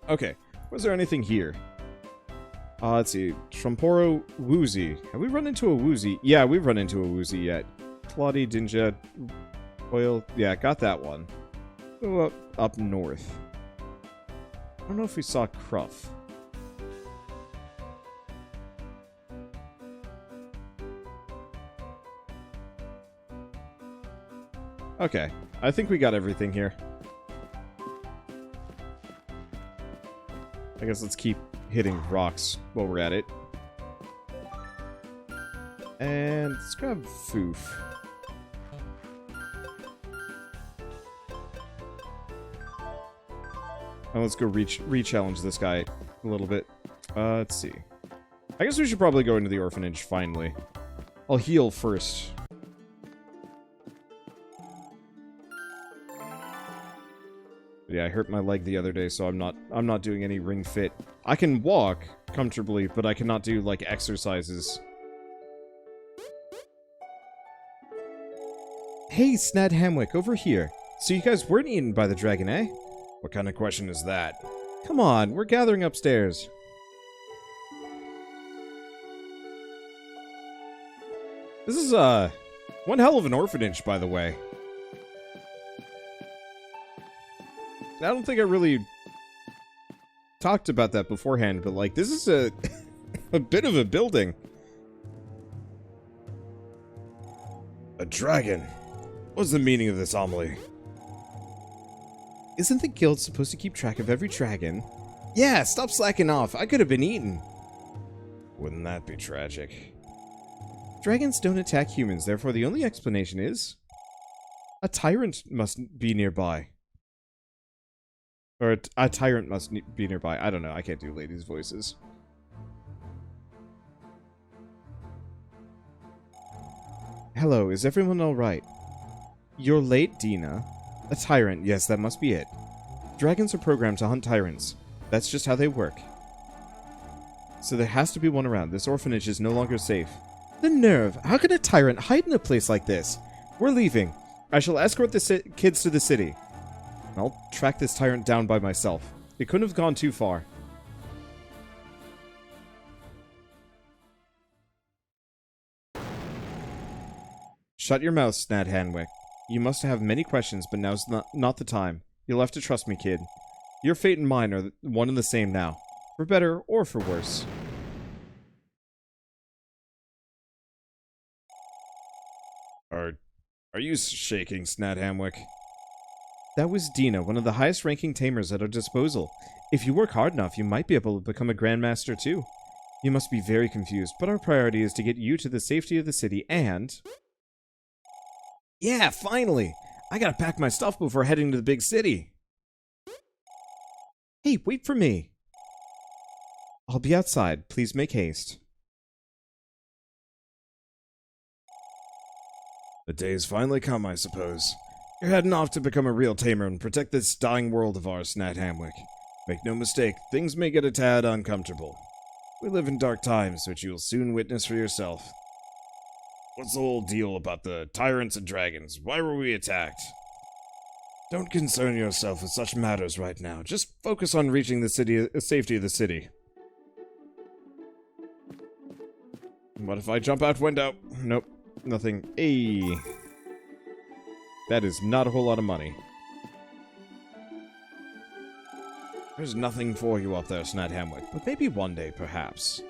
Okay, was there anything here? Let's see. Trumporo Woozy. Have we run into a Woozy? Yeah, we've run into a Woozy yet. Claudie, Dinja, Oil. Yeah, got that one. Go up north. I don't know if we saw Cruff. Okay, I think we got everything here. I guess let's keep hitting rocks while we're at it. And let's grab Foof. And let's go re-challenge this guy a little bit. Let's see. I guess we should probably go into the orphanage, finally. I'll heal first. Yeah, I hurt my leg the other day, so I'm not doing any ring fit. I can walk comfortably, but I cannot do, like, exercises. Hey, Snad Hamwick, over here. So you guys weren't eaten by the dragon, eh? What kind of question is that? Come on, we're gathering upstairs. This is, one hell of an orphanage, by the way. I don't think I really talked about that beforehand, but, like, this is a, a bit of a building. A dragon? What's the meaning of this homily? Isn't the guild supposed to keep track of every dragon? Yeah, stop slacking off. I could have been eaten. Wouldn't that be tragic? Dragons don't attack humans, therefore the only explanation is... a tyrant must be nearby. Or a tyrant must be nearby. I don't know. I can't do ladies' voices. Hello, is everyone alright? You're late, Dina. A tyrant, yes, that must be it. Dragons are programmed to hunt tyrants. That's just how they work. So there has to be one around. This orphanage is no longer safe. The nerve! How can a tyrant hide in a place like this? We're leaving. I shall escort the kids to the city. I'll track this tyrant down by myself. It couldn't have gone too far. Shut your mouth, Snad Hanwick. You must have many questions, but now's not the time. You'll have to trust me, kid. Your fate and mine are one and the same now. For better or for worse. Are you shaking, Snad Hamwick? That was Dina, one of the highest-ranking tamers at our disposal. If you work hard enough, you might be able to become a Grandmaster, too. You must be very confused, but our priority is to get you to the safety of the city and... Yeah, finally! I gotta pack my stuff before heading to the big city. Hey, wait for me! I'll be outside. Please make haste. The day's finally come, I suppose. You're heading off to become a real tamer and protect this dying world of ours, Snad Hamwick. Make no mistake, things may get a tad uncomfortable. We live in dark times, which you'll soon witness for yourself. What's the whole deal about the tyrants and dragons? Why were we attacked? Don't concern yourself with such matters right now. Just focus on reaching the safety of the city. What if I jump out window? Nope. Nothing. Ayy. That is not a whole lot of money. There's nothing for you up there, Snad Hamwick, but maybe one day, perhaps.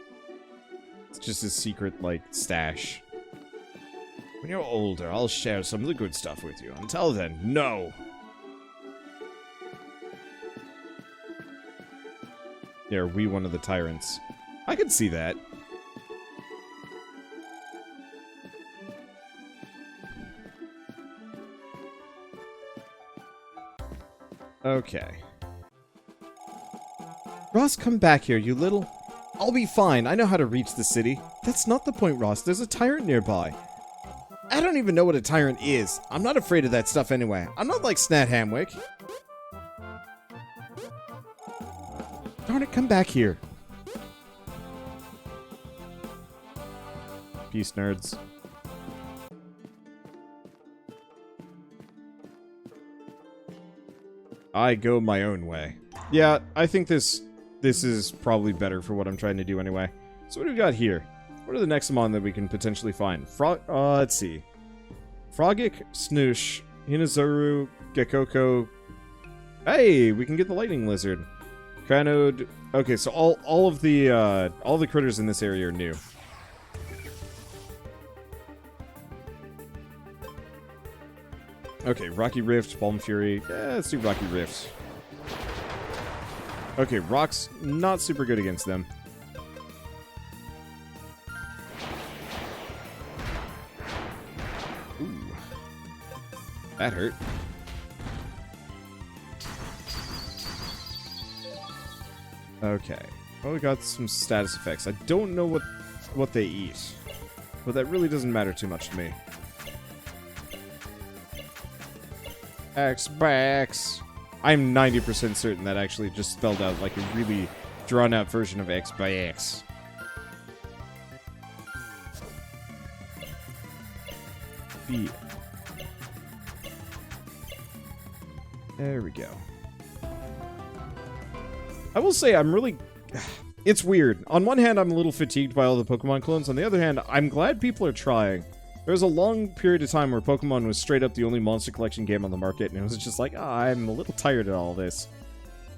It's just a secret, like, stash. When you're older, I'll share some of the good stuff with you. Until then, no! Yeah, are we one of the tyrants? I can see that. Okay. Ross, come back here, you little... I'll be fine. I know how to reach the city. That's not the point, Ross. There's a tyrant nearby. I don't even know what a tyrant is. I'm not afraid of that stuff anyway. I'm not like Snad Hamwick. Darn it, come back here. Peace, nerds. I go my own way. Yeah, I think this is probably better for what I'm trying to do anyway. So what do we got here? What are the Nexomon that we can potentially find? Let's see. Frogic, Snoosh, Hinazuru, Gekoko. Hey, we can get the lightning lizard. Cranode. Okay, so all the critters in this area are new. Okay, Rocky Rift, Balm Fury. Yeah, let's do Rocky Rift. Okay, Rock's not super good against them. Ooh. That hurt. Okay. Well, we got some status effects. I don't know what they eat, but that really doesn't matter too much to me. X-Bax. I'm 90% certain that actually just spelled out like a really drawn-out version of X by X. B. There we go. I will say I'm really... It's weird. On one hand, I'm a little fatigued by all the Pokemon clones. On the other hand, I'm glad people are trying. There was a long period of time where Pokemon was straight up the only monster collection game on the market, and it was just like, I'm a little tired of all this.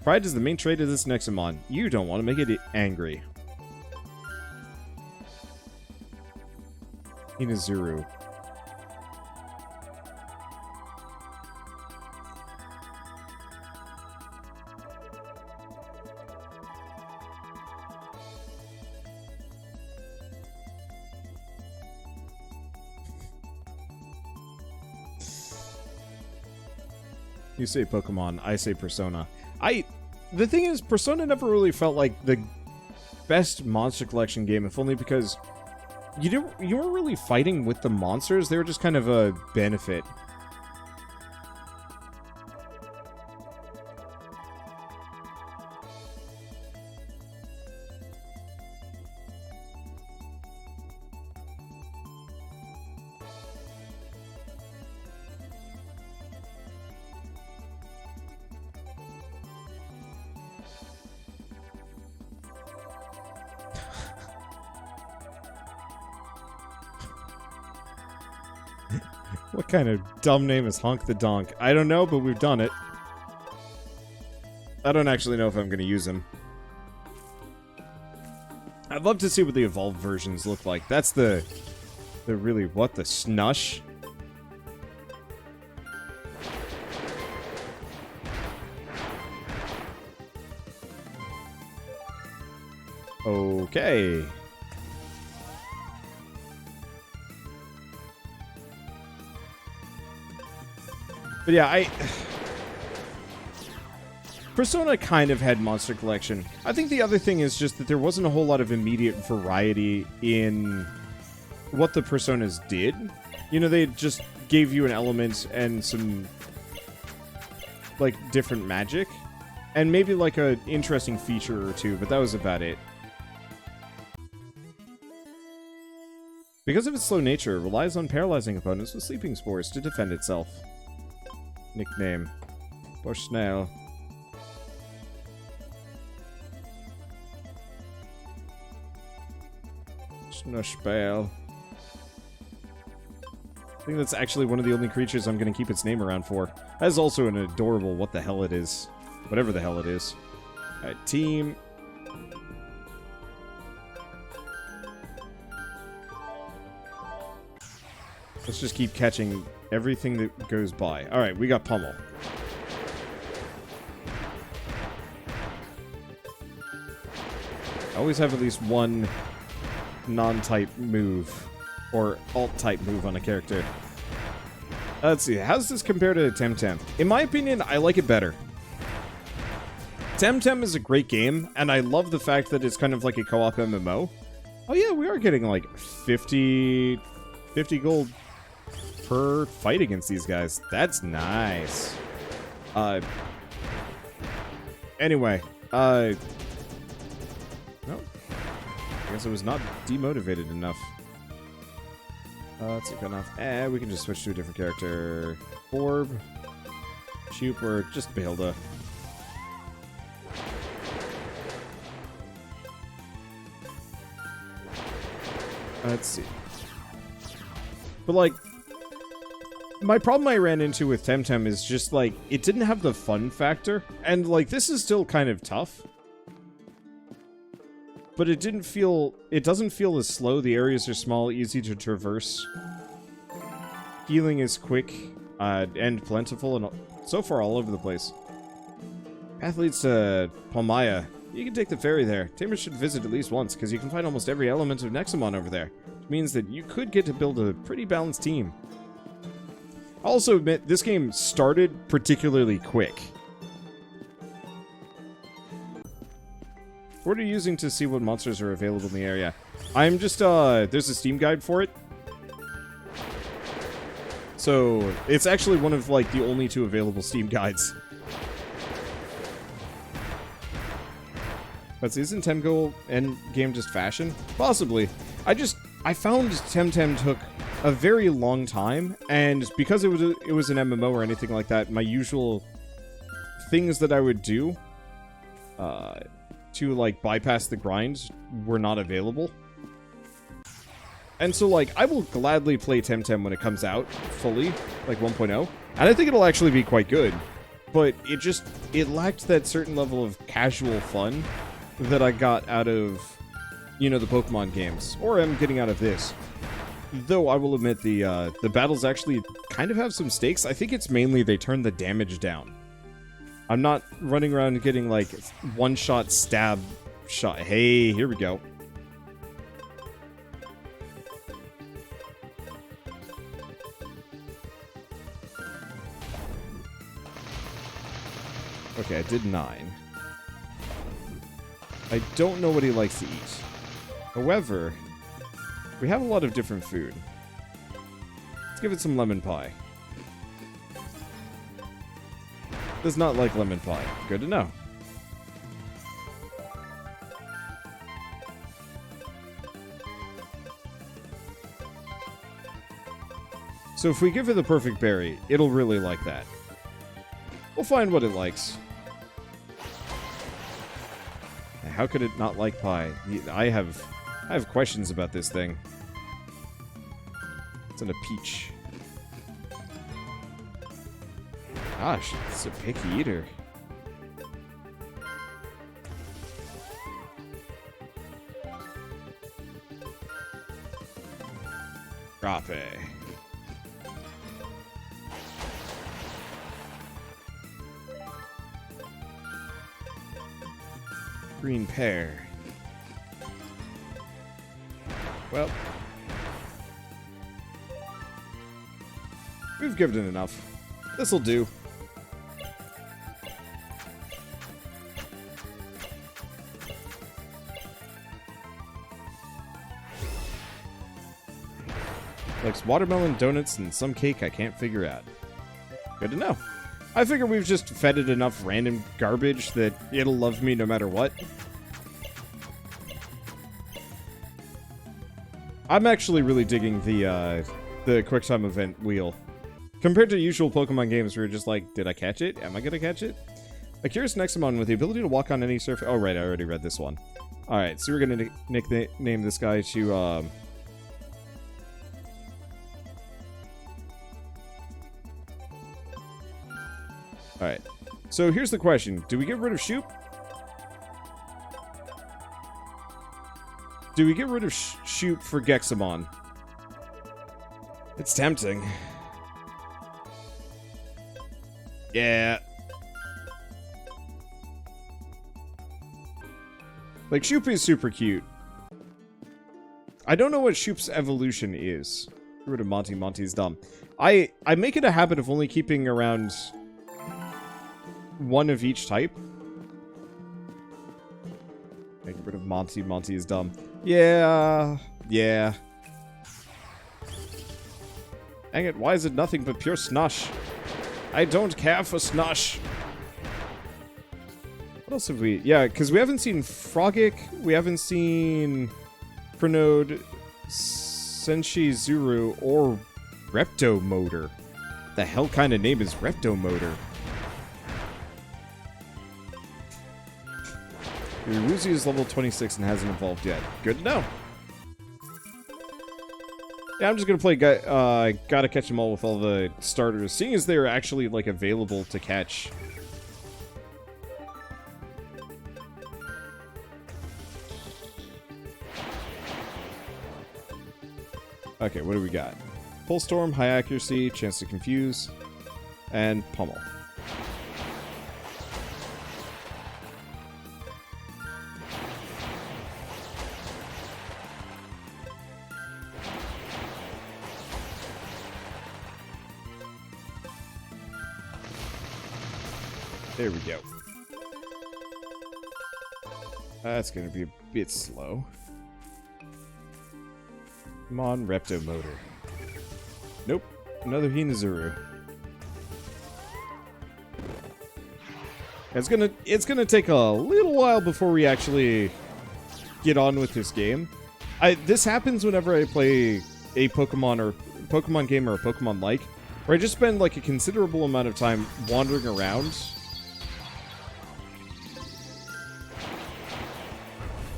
Pride is the main trait of this Nexomon. You don't want to make it angry. Hinazuru. You say Pokemon, I say Persona. The thing is, Persona never really felt like the best monster collection game, if only because you weren't really fighting with the monsters, they were just kind of a benefit. What kind of dumb name is Honk the Donk? I don't know, but we've done it. I don't actually know if I'm going to use him. I'd love to see what the evolved versions look like. That's the really... What? The Snush? Okay. But yeah, Persona kind of had monster collection. I think the other thing is just that there wasn't a whole lot of immediate variety in what the Personas did. You know, they just gave you an element and some, like, different magic. And maybe, like, an interesting feature or two, but that was about it. Because of its slow nature, it relies on paralyzing opponents with sleeping spores to defend itself. Nickname. Bushnell. Snushbale. I think that's actually one of the only creatures I'm going to keep its name around for. That is also an adorable what the hell it is. Whatever the hell it is. Alright, team. Let's just keep catching everything that goes by. Alright, we got Pummel. I always have at least one non-type move, or alt-type move on a character. Let's see, how does this compare to Temtem? In my opinion, I like it better. Temtem is a great game, and I love the fact that it's kind of like a co-op MMO. Oh yeah, we are getting like 50 gold per fight against these guys. That's nice. Anyway, no. I guess I was not demotivated enough. Let's see, cut off. We can just switch to a different character. Orb. Shoop, or just Behelda. Let's see. But, like, my problem I ran into with Temtem is just, like, it didn't have the fun factor. And, like, this is still kind of tough. But it doesn't feel as slow. The areas are small, easy to traverse. Healing is quick and plentiful, and so far all over the place. Path leads to Palmaya. You can take the ferry there. Tamer should visit at least once, because you can find almost every element of Nexomon over there. Which means that you could get to build a pretty balanced team. I'll also admit, this game started particularly quick. What are you using to see what monsters are available in the area? I'm just, there's a Steam guide for it. So, it's actually one of, like, the only 2 available Steam guides. But isn't Temgo endgame just fashion? Possibly. I found Temtem took a very long time, and because it was an MMO or anything like that, my usual things that I would do, to, like, bypass the grind were not available. And so, like, I will gladly play Temtem when it comes out, fully, like 1.0, and I think it'll actually be quite good. But it lacked that certain level of casual fun that I got out of, you know, the Pokemon games, or am getting out of this. Though I will admit the battles actually kind of have some stakes. I think it's mainly they turn the damage down. I'm not running around getting, like, one-shot stab shot. Hey, here we go. Okay, I did 9. I don't know what he likes to eat. However, we have a lot of different food. Let's give it some lemon pie. Does not like lemon pie. Good to know. So if we give it the perfect berry, it'll really like that. We'll find what it likes. How could it not like pie? I have questions about this thing. It's in a peach. Gosh, it's a picky eater. Rape. Green pear. Well, we've given it enough. This'll do. Likes watermelon, donuts, and some cake I can't figure out. Good to know. I figure we've just fed it enough random garbage that it'll love me no matter what. I'm actually really digging the QuickTime event wheel. Compared to usual Pokemon games where you're just like, did I catch it? Am I gonna catch it? A curious Nexomon with the ability to walk on any surface. Oh, right, I already read this one. Alright, so we're gonna nickname this guy to, Alright, so here's the question. Do we get rid of Shoop? Do we get rid of Shoop for Gexamon? It's tempting. Yeah. Like, Shoop is super cute. I don't know what Shoop's evolution is. Get rid of Monty. Monty's dumb. I make it a habit of only keeping around one of each type. Get rid of Monty. Monty is dumb. Yeah. Yeah. Dang it, why is it nothing but pure snush? I don't care for snush. What else have we... Yeah, because we haven't seen Frogic, we haven't seen Prenode, Senshi or Reptomotor. The hell kind of name is Reptomotor? Your Woozy is level 26 and hasn't evolved yet. Good to know. Yeah, I'm just gonna play Gotta Catch 'Em All with all the starters, seeing as they're actually, like, available to catch. Okay, what do we got? Full Storm, High Accuracy, Chance to Confuse, and Pummel. There we go. That's gonna be a bit slow. Come on, Repto Motor. Nope, another Hinazuru. It's gonna take a little while before we actually get on with this game. This happens whenever I play a Pokemon game or a Pokemon like, where I just spend like a considerable amount of time wandering around.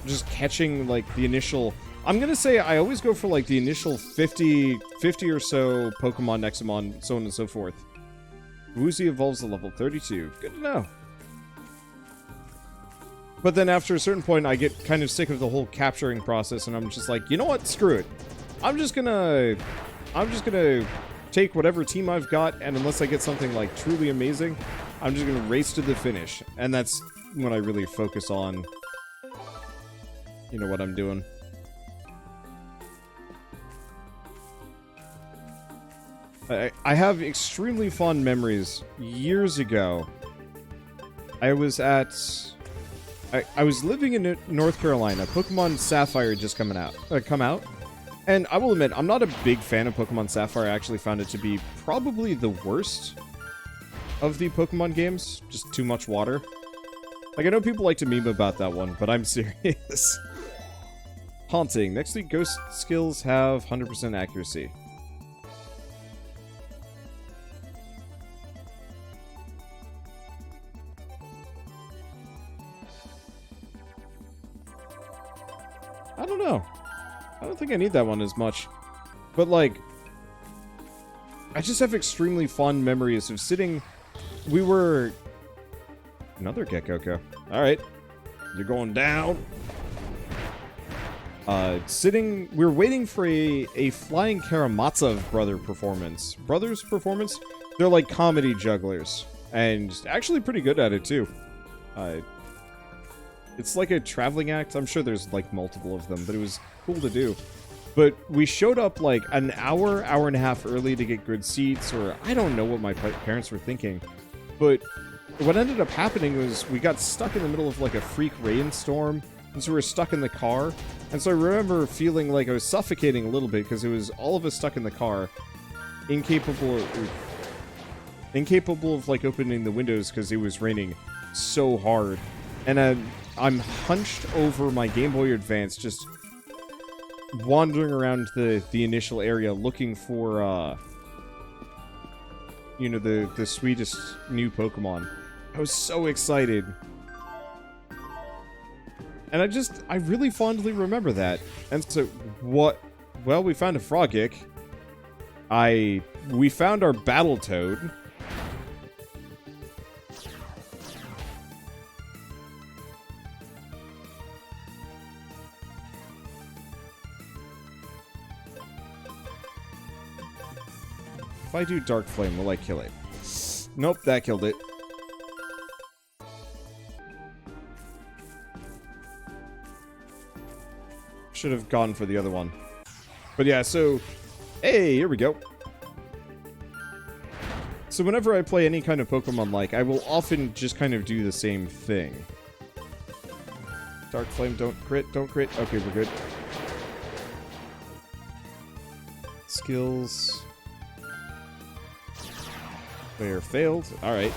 Just catching like the initial, I'm gonna say I always go for like the initial 50 or so Pokemon Nexomon, so on and so forth. Woozy evolves to level 32. Good to know. But then after a certain point, I get kind of sick of the whole capturing process, and I'm just like, you know what? Screw it. I'm just gonna take whatever team I've got, and unless I get something like truly amazing, I'm just gonna race to the finish. And that's when I really focus on, you know, what I'm doing. I have extremely fond memories. Years ago, I was living in North Carolina. Pokemon Sapphire had just come out. And I will admit, I'm not a big fan of Pokemon Sapphire. I actually found it to be probably the worst of the Pokemon games. Just too much water. Like, I know people like to meme about that one, but I'm serious. Haunting. Next week, ghost skills have 100% accuracy. I don't know. I don't think I need that one as much. But, like, I just have extremely fond memories of sitting... We were... Another Gekoko. Alright. You're going down. We were waiting for a Flying Karamazov Brothers performance? They're like comedy jugglers. And actually pretty good at it, too. It's like a traveling act. I'm sure there's like multiple of them, but it was cool to do. But we showed up like an hour and a half early to get good seats, or I don't know what my parents were thinking. But what ended up happening was we got stuck in the middle of like a freak rainstorm, and so we were stuck in the car. And so I remember feeling like I was suffocating a little bit because it was all of us stuck in the car, incapable of like opening the windows because it was raining so hard. And I'm hunched over my Game Boy Advance, just wandering around the initial area looking for, you know, the sweetest new Pokemon. I was so excited. And I really fondly remember that. And so, well, we found a Frogik. We found our Battletoad. If I do Dark Flame, will I kill it? Nope, that killed it. Should have gone for the other one. But yeah, so... Hey, here we go. So whenever I play any kind of Pokemon like, I will often just kind of do the same thing. Dark Flame, don't crit. Okay, we're good. Skills... Player failed. Alright.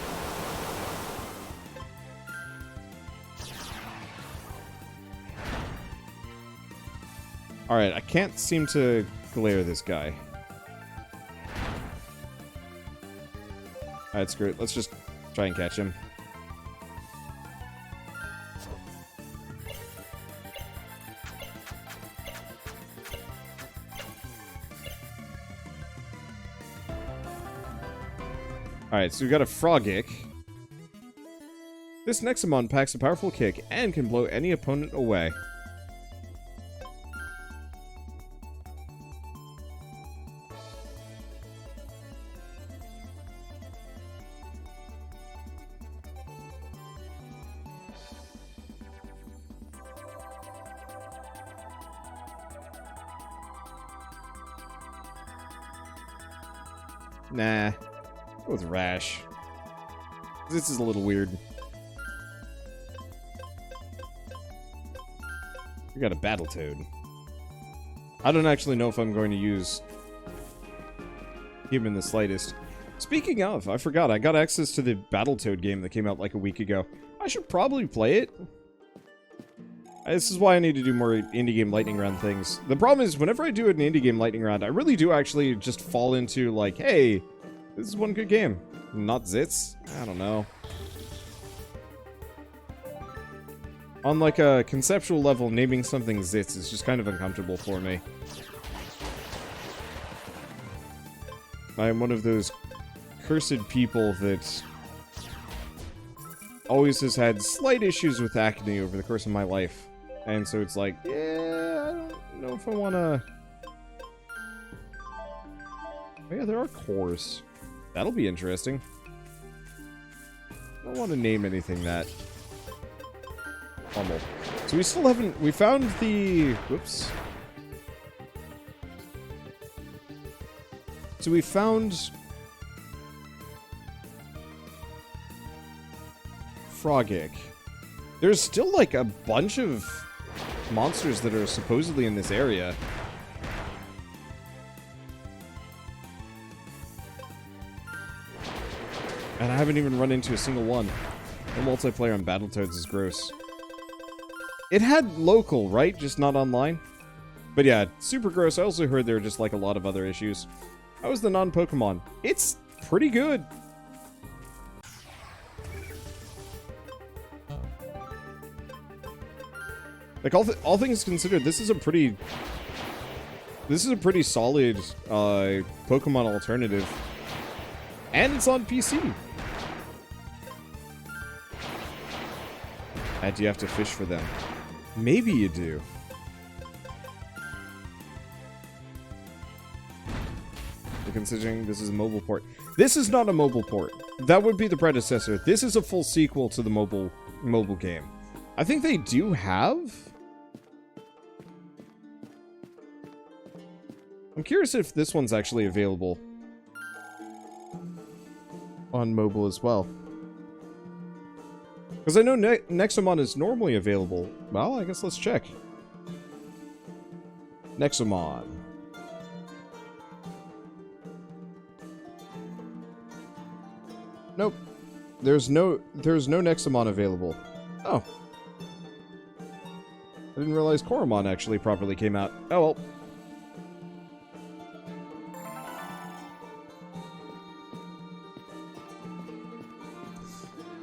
Alright, I can't seem to glare this guy. Alright, screw it. Let's just try and catch him. Alright, so we got a Frogic. This Nexomon packs a powerful kick and can blow any opponent away. Nah. Go with Rash. This is a little weird. We got a Battletoad. I don't actually know if I'm going to use him in the slightest. Speaking of, I forgot, I got access to the Battletoad game that came out like a week ago. I should probably play it. This is why I need to do more indie game lightning round things. The problem is, whenever I do an indie game lightning round, I really do actually just fall into, like, hey, this is one good game. Not zits? I don't know. On, like, a conceptual level, naming something zits is just kind of uncomfortable for me. I am one of those cursed people that always has had slight issues with acne over the course of my life. And so it's like, yeah, I don't know if I want to... Oh yeah, there are cores. That'll be interesting. I don't want to name anything that. Pummel. So we still haven't... We found the... Whoops. So we found... Frogic. There's still, like, a bunch of monsters that are supposedly in this area. And I haven't even run into a single one. The multiplayer on Battletoads is gross. It had local, right? Just not online? But yeah, super gross. I also heard there were just, like, a lot of other issues. How was the non-Pokemon? It's pretty good. Like, all things considered, this is a pretty solid, Pokemon alternative. And it's on PC. And do you have to fish for them? Maybe you do. But considering this is a mobile port. This is not a mobile port. That would be the predecessor. This is a full sequel to the mobile game. I think they do have... I'm curious if this one's actually available on mobile as well. Because I know Nexomon is normally available. Well, I guess let's check. Nexomon. Nope. There's no Nexomon available. Oh. I didn't realize Koromon actually properly came out. Oh well.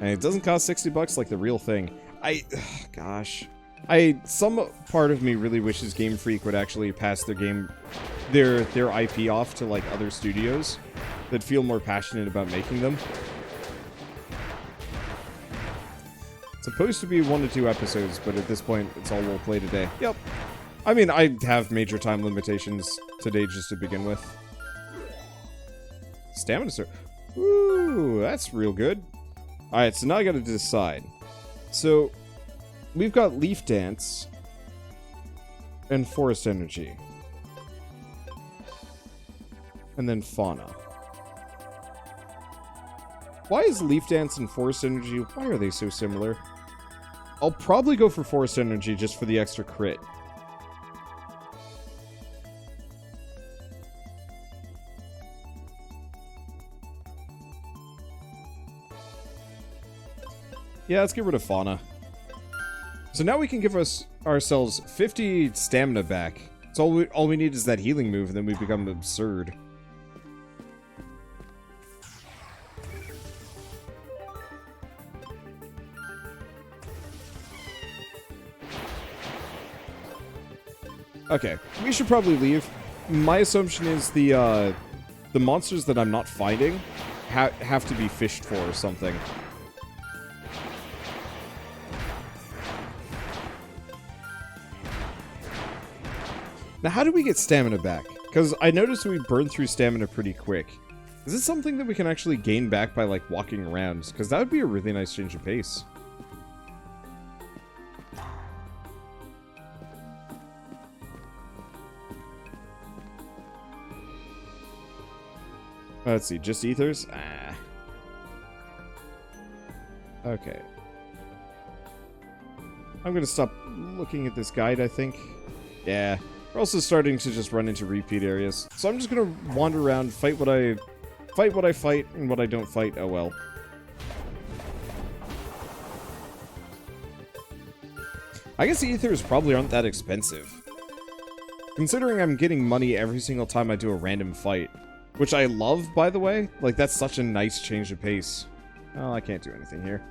And it doesn't cost 60 bucks like the real thing. Gosh. Some part of me really wishes Game Freak would actually pass their IP off to, like, other studios that feel more passionate about making them. It's supposed to be 1 to 2 episodes, but at this point, it's all we'll play today. Yep. I mean, I have major time limitations today just to begin with. Stamina Surge. Ooh, that's real good. Alright, so now I gotta decide. So, we've got Leaf Dance and Forest Energy. And then Fauna. Why is Leaf Dance and Forest Energy, why are they so similar? I'll probably go for Forest Energy just for the extra crit. Yeah, let's get rid of Fauna. So now we can give ourselves 50 stamina back. So all we need is that healing move, and then we become absurd. Okay, we should probably leave. My assumption is the monsters that I'm not finding have to be fished for or something. Now, how do we get stamina back? Because I noticed we burn through stamina pretty quick. Is this something that we can actually gain back by, like, walking around? Because that would be a really nice change of pace. Let's see, just ethers? Ah. Okay. I'm gonna stop looking at this guide, I think. Yeah. We're also starting to just run into repeat areas. So I'm just gonna wander around, fight what I fight, and what I don't fight, oh well. I guess the ethers probably aren't that expensive. Considering I'm getting money every single time I do a random fight. Which I love, by the way. Like, that's such a nice change of pace. Oh, I can't do anything here.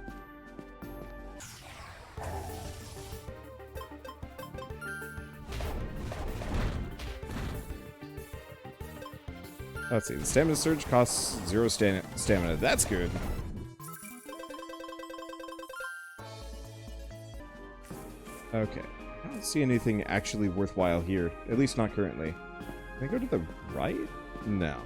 Let's see, the stamina surge costs 0 stamina. That's good. Okay. I don't see anything actually worthwhile here. At least not currently. Can I go to the right? No.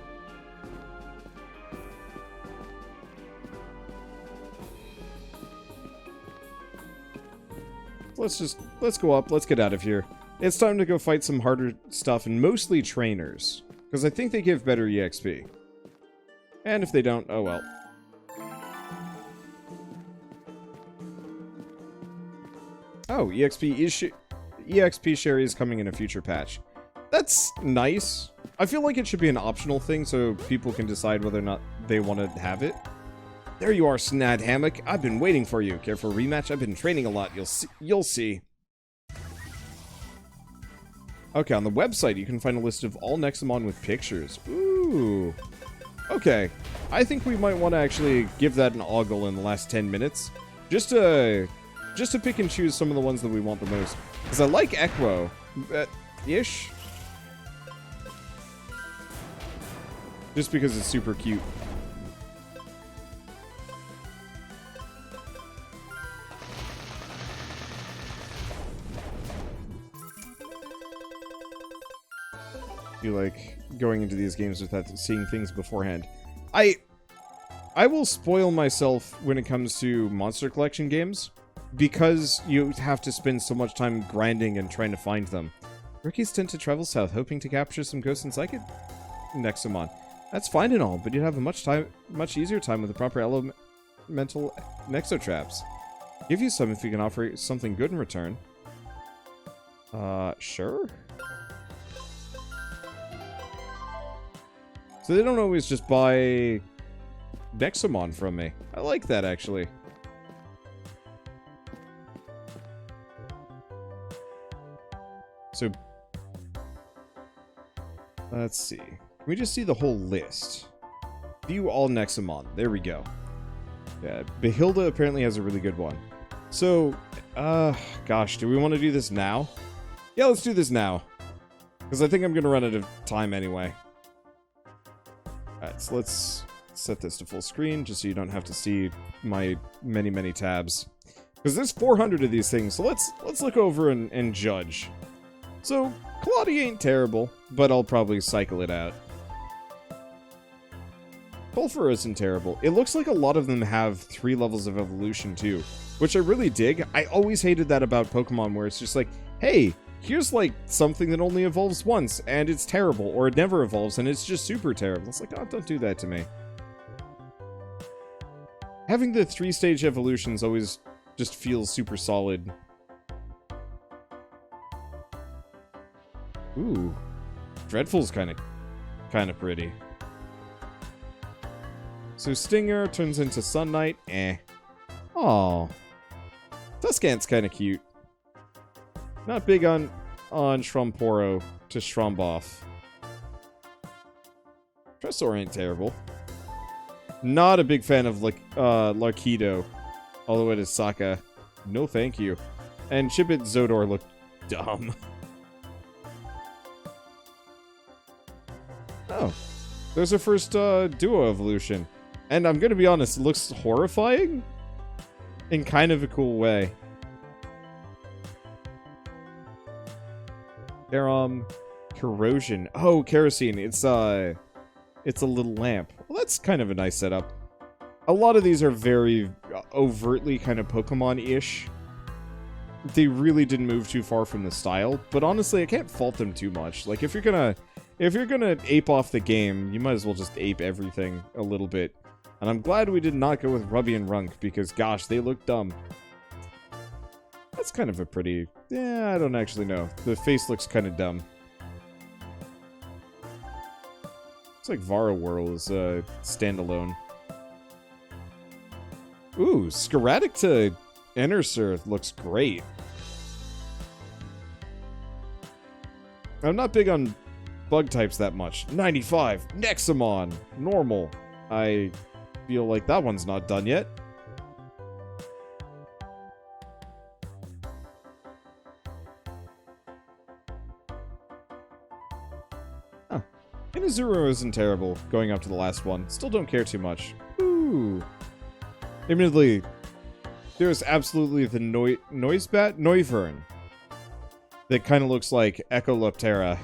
Let's go up. Let's get out of here. It's time to go fight some harder stuff, and mostly trainers. Because I think they give better EXP. And if they don't, oh well. Oh, EXP share is coming in a future patch. That's nice. I feel like it should be an optional thing so people can decide whether or not they want to have it. There you are, Snad Hammock. I've been waiting for you. Care for a rematch? I've been training a lot. You'll see. Okay, on the website, you can find a list of all Nexomon with pictures. Ooh. Okay. I think we might want to actually give that an ogle in the last 10 minutes. Just to pick and choose some of the ones that we want the most. Because I like Equo. Ish. Just because it's super cute. You like going into these games without seeing things beforehand. I will spoil myself when it comes to monster collection games because you have to spend so much time grinding and trying to find them. Rookies tend to travel south, hoping to capture some ghosts and psychic Nexomon. That's fine and all, but you'd have a much easier time with the proper elemental Nexotraps. Give you some if you can offer something good in return. Sure. So they don't always just buy Nexomon from me. I like that, actually. So, let's see. Can we just see the whole list? View all Nexomon. There we go. Yeah, Behilda apparently has a really good one. So, gosh, do we want to do this now? Yeah, let's do this now. Because I think I'm going to run out of time anyway. Alright, so let's set this to full screen, just so you don't have to see my many tabs. Because there's 400 of these things, so let's look over and judge. So, Claudia ain't terrible, but I'll probably cycle it out. Sulfur isn't terrible. It looks like a lot of them have 3 levels of evolution too, which I really dig. I always hated that about Pokemon, where it's just like, hey, here's like something that only evolves once, and it's terrible, or it never evolves, and it's just super terrible. It's like, oh, don't do that to me. Having the 3-stage evolutions always just feels super solid. Ooh, Dreadful's kind of pretty. So Stinger turns into Sun Knight. Aw. Tuscant's kind of cute. Not big on Shrumporo to Shrumboff. Tresor ain't terrible. Not a big fan of like Larkido. All the way to Sokka. No thank you. And Chibit Zodor looked dumb. Oh. There's our first duo evolution. And I'm gonna be honest, it looks horrifying in kind of a cool way. They're, corrosion. Oh, kerosene. It's a little lamp. Well, that's kind of a nice setup. A lot of these are very overtly kind of Pokemon-ish. They really didn't move too far from the style, but honestly, I can't fault them too much. Like, if you're gonna ape off the game, you might as well just ape everything a little bit. And I'm glad we did not go with Rubby and Runk, because gosh, they look dumb. That's kind of a pretty... Yeah, I don't actually know. The face looks kind of dumb. Looks like Varroa is standalone. Ooh, Sporadic to Enersurf looks great. I'm not big on bug types that much. 95, Nexomon, normal. I feel like that one's not done yet. Huh. Inazuro isn't terrible, going up to the last one. Still don't care too much. Ooh. Admittedly, there's absolutely the Noivern. That kind of looks like Echoloptera.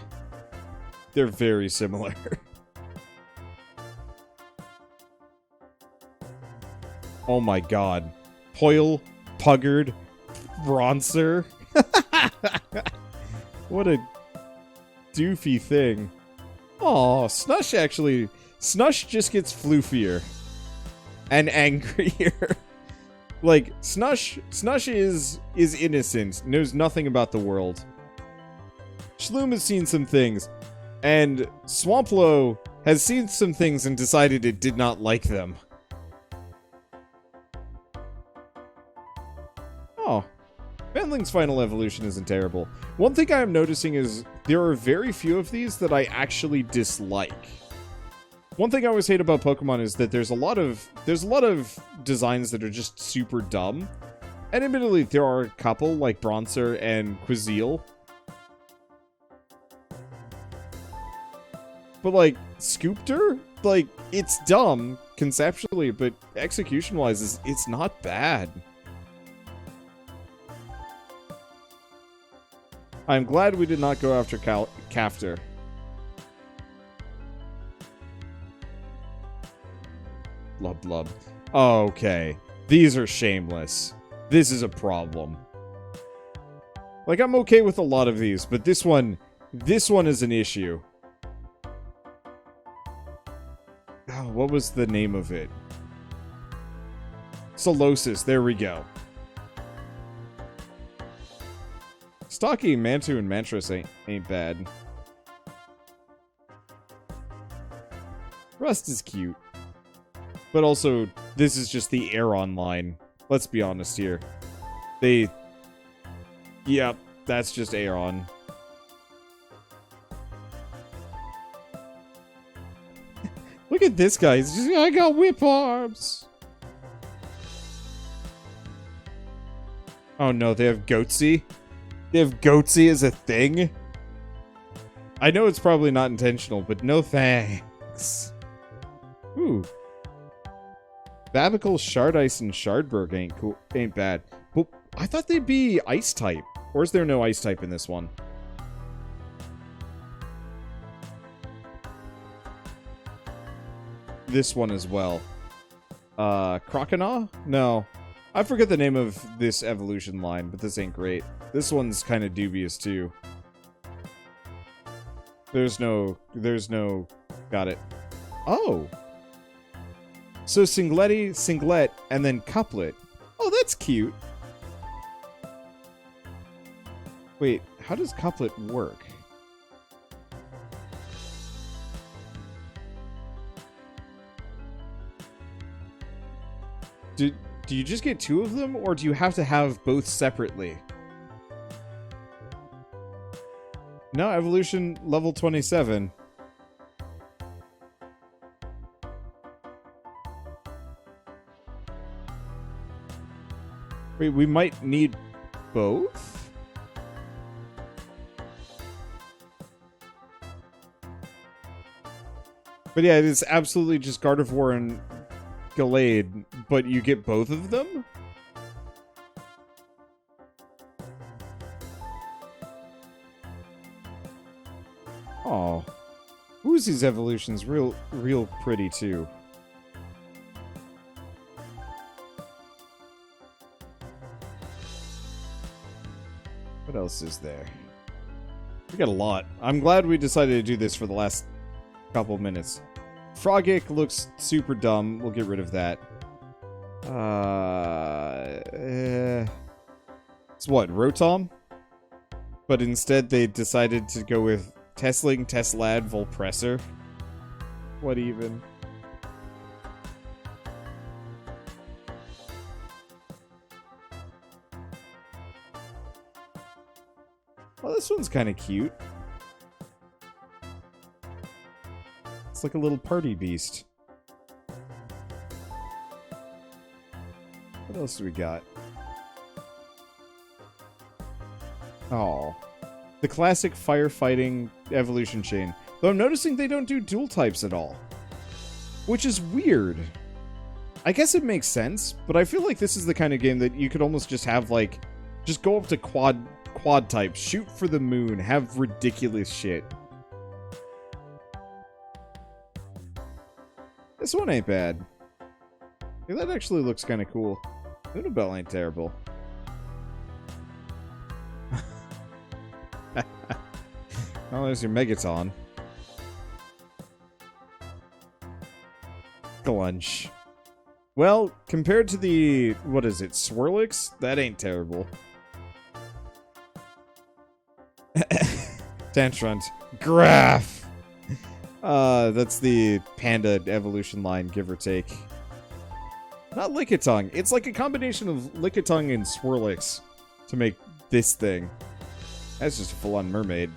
They're very similar. Oh my god. Poil, Puggard, Bronzer. What a doofy thing. Aw, Snush actually... Snush just gets floofier. And angrier. Like, Snush is innocent, knows nothing about the world. Shloom has seen some things, and Swamplo has seen some things and decided it did not like them. Oh. Venling's final evolution isn't terrible. One thing I'm noticing is there are very few of these that I actually dislike. One thing I always hate about Pokemon is that there's a lot of designs that are just super dumb. And admittedly, there are a couple, like Bronzer and Quizeel. But, like, Scoopter? Like, it's dumb, conceptually, but execution-wise, it's not bad. I'm glad we did not go after Cafter. Blub blub. Okay. These are shameless. This is a problem. Like, I'm okay with a lot of these, but this one is an issue. Oh, what was the name of it? Solosis, there we go. Stocky, Mantu, and Mantros ain't bad. Rust is cute. But also, this is just the Aeron line. Let's be honest here. Yep, that's just Aeron. Look at this guy. He's just, I got whip arms. Oh no, they have Goatsy? They have Goatsy as a thing? I know it's probably not intentional, but no thanks. Ooh. Babicle, Shardice, and Shardberg ain't bad. But I thought they'd be Ice type. Or is there no Ice type in this one? This one as well. Croconaw? No. I forget the name of this evolution line, but this ain't great. This one's kind of dubious too. There's no... Got it. Oh! So Singlet, and then Couplet. Oh, that's cute. Wait, how does Couplet work? Do you just get two of them, or do you have to have both separately? No, evolution level 27. Wait, we might need both? But yeah, it is absolutely just Gardevoir and Gallade, but you get both of them? Oh. Woozy's evolution's real pretty, too. What else is there? We got a lot. I'm glad we decided to do this for the last couple minutes. Frogic looks super dumb. We'll get rid of that. It's what, Rotom? But instead they decided to go with Testling, Teslad, Volpresser. What even? Well, this one's kind of cute. It's like a little party beast. What else do we got? Oh. The classic firefighting evolution chain. Though I'm noticing they don't do dual types at all. Which is weird. I guess it makes sense, but I feel like this is the kind of game that you could almost just have, like, just go up to quad types, shoot for the moon, have ridiculous shit. This one ain't bad. Yeah, that actually looks kind of cool. Lunabelle ain't terrible. Oh, there's your Megaton. Glunch. Well, compared to the, what is it, Swirlix? That ain't terrible. Tantrunt. Graph! That's the Panda evolution line, give or take. Not Lickitung. It's like a combination of Lickitung and Swirlix to make this thing. That's just a full-on mermaid.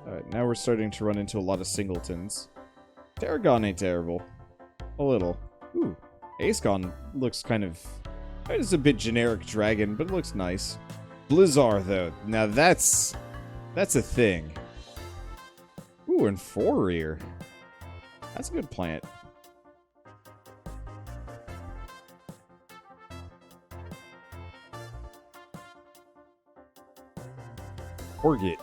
Alright, now we're starting to run into a lot of singletons. Terragon ain't terrible. A little. Ooh, Acegon looks kind of... It's a bit generic dragon, but it looks nice. Blizzard, though. Now that's a thing. Ooh, and Fourier. That's a good plant. Orgit.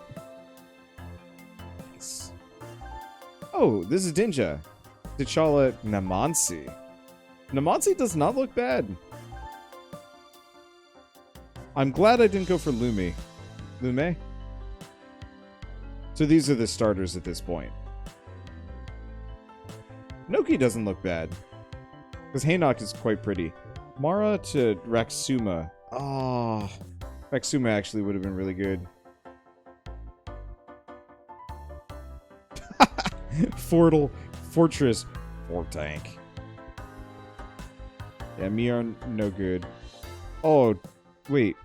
Nice. Oh, this is Dinja. T'Challa Namansi. Namansi does not look bad. I'm glad I didn't go for Lume. Lume? So these are the starters at this point. Noki doesn't look bad. Because Haynock is quite pretty. Mara to Raxuma. Ah, Raxuma actually would have been really good. Fortal, Fortress, Fortank. Yeah, Mion, no good. Oh, wait.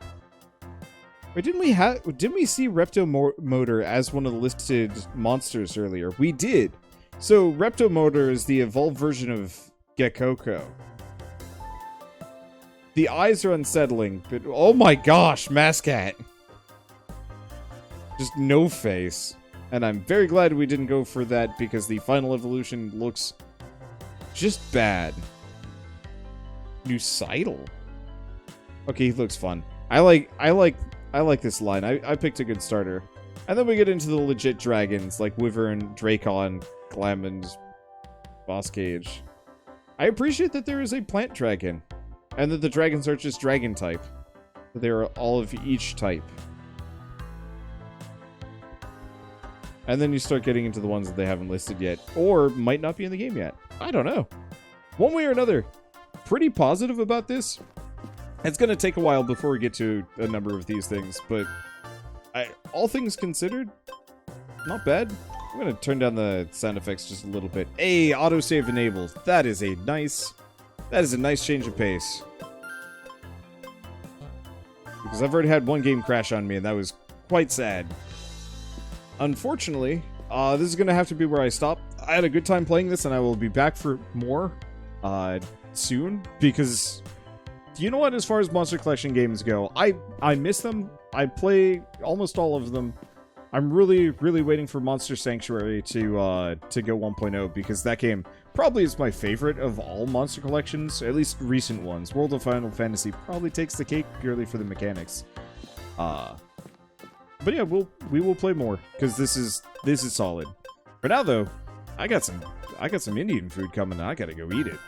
Wait, didn't we see Reptomotor as one of the listed monsters earlier? We did. So Reptomotor is the evolved version of Gekoko. The eyes are unsettling, but oh my gosh, Mascat. Just no face. And I'm very glad we didn't go for that because the final evolution looks just bad. Nucidal. Okay, he looks fun. I like this line. I picked a good starter. And then we get into the legit dragons like Wyvern, Dracon, Glamond, Boss Cage. I appreciate that there is a plant dragon. And that the dragons are just dragon type. That they are all of each type. And then you start getting into the ones that they haven't listed yet. Or might not be in the game yet. I don't know. One way or another. Pretty positive about this. It's going to take a while before we get to a number of these things. But all things considered, not bad. I'm going to turn down the sound effects just a little bit. Hey, autosave enabled. That is a nice change of pace. Because I've already had one game crash on me, and that was quite sad. Unfortunately, this is going to have to be where I stop. I had a good time playing this, and I will be back for more soon, because you know what? As far as Monster Collection games go, I miss them. I play almost all of them. I'm really waiting for Monster Sanctuary to go 1.0 because that game probably is my favorite of all Monster Collections, at least recent ones. World of Final Fantasy probably takes the cake purely for the mechanics. But yeah, we will play more because this is solid. For now though, I got some Indian food coming. I gotta go eat it.